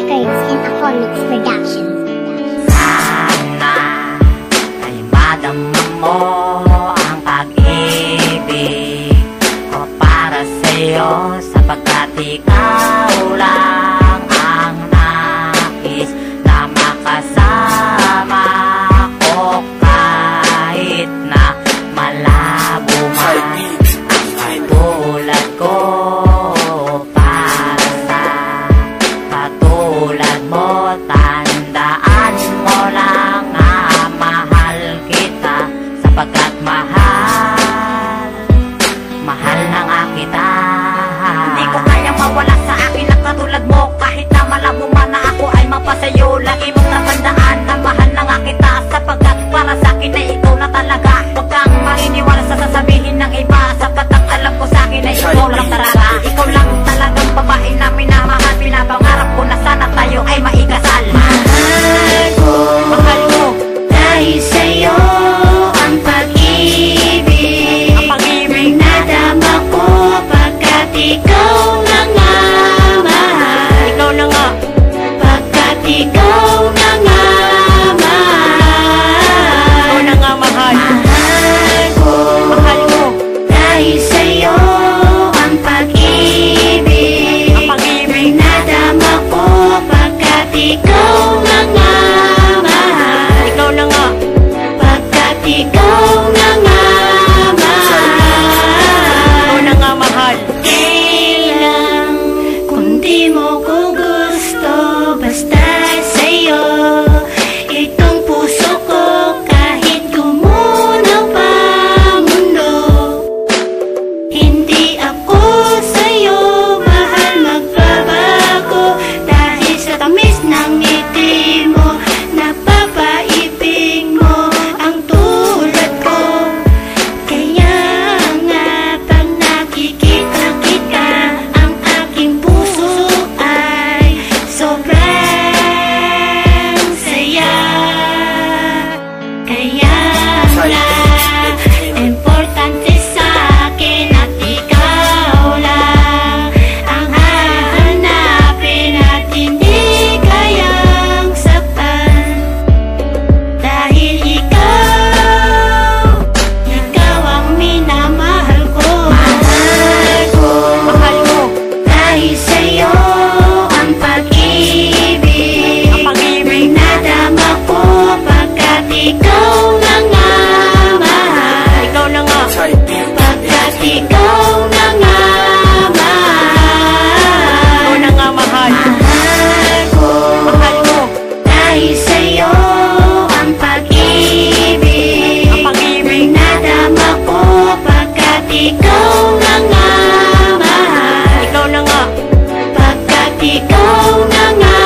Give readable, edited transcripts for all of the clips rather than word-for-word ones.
Records and Aphonics Productions. Sana ay madama mo ang pag-ibig ko para sa'yo, sapagkat ikaw lang ang nais na makasama ko kahit na malabo man ang katulad ko. Katulad mo, tandaan mo lang na mahal kita, sapagkat mahal na nga kita. Hindi ko kayang mawala sa akin na katulad mo, kahit na malabo man na ako ay mapasayo. Lagi mong tatandaan na mahal na nga kita, sapagkat para sa akin ay ikaw na talaga. Huwag kang maniniwala sa sasabihin ng iba, sapagkat ang alam ko sa akin ay ikaw lang talaga. Ikaw lang talagang babae na minamahal, pinapangarap ko na sana tayo ay maikasal. Mahal mo, dahil sa'yo ang pag-ibig, nadama ko pagkat ikaw na nga mahal. ikaw na nga, Pagkat ikaw na nga mahal. ikaw na nga mahal. Mahal mo, dahil sa'yo ang pag-ibig, nadama ko pagkat ikaw na nga mahal. Ikaw na nga, Pagkat ikaw na nga ikaw mahal. na nga mahal. Kailang kung di mo ko gusto, basta sa'yo itong puso ko, kahit gumunaw pa mundo. Hindi ako sa'yo mahal magbabago, dahil sa tamis ng ngiti mo, napapaibig mo ang tulad ko. Kaya nga pag nakikita kita, ang aking puso ay sobrang saya. Kaya nga importante sa akin at ikaw lang ang hahanapin, at hindi kayang saktan. Dahil ikaw ang minamahal ko. Mahal mo, Dahil sa'yo ang pag-ibig, nadama ko pagkat ikaw na nga mahal. ikaw na nga, Pagkat ikaw na nga ikaw mahal. na nga mahal. Mahal mo, dahil sa'yo ang pag-ibig, nadama ko pagkat ikaw na nga mahal. Ikaw na nga, Pagkat ikaw na nga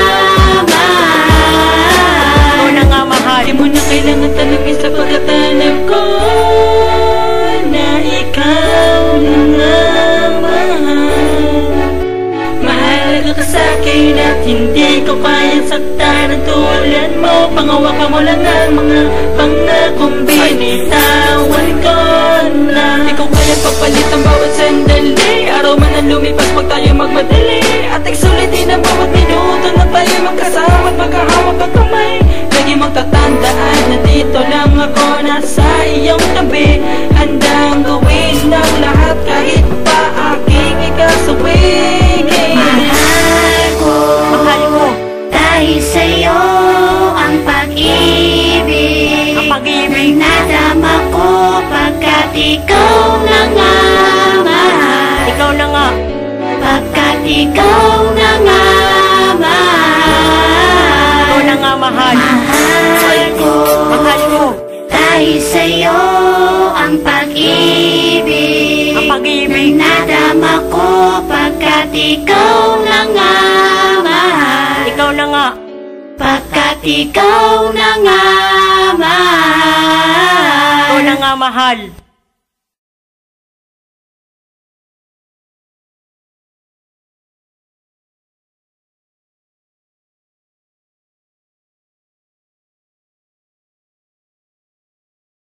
mahal. ikaw na nga mahal. Di mo na kailangan tanongin sa pagkatanap ko na ikaw na nga mahal. Mahalaga ka sa'kin at hindi ko kayang saktan ang tulad mo. Pangawakan mo lang ang mga pangakong binitawan ko na. Di ko kaya pagpalit ang bawat sandali, araw man ang lumipas pag tayo magmadali, at sulitin ang bawat minuto na tayo magkasama at magkahawak ang kamay. Lagi mong tatandaan na dito lang ako nasa iyong tabi, handang gawin ng lahat kahit pa aking ikasawin. Mahal mo, Dahil sa'yo ang pag-ibig, nadama ko pagkat ikaw na nga mahal. ikaw na nga, Pagkat ikaw na nga mahal. ikaw na nga mahal. Mahal mo, Dahil sa'yo ang pag-ibig, nadama ko pagkat ikaw na nga mahal. ikaw na nga, Pagkat ikaw na nga mahal. ikaw na nga mahal.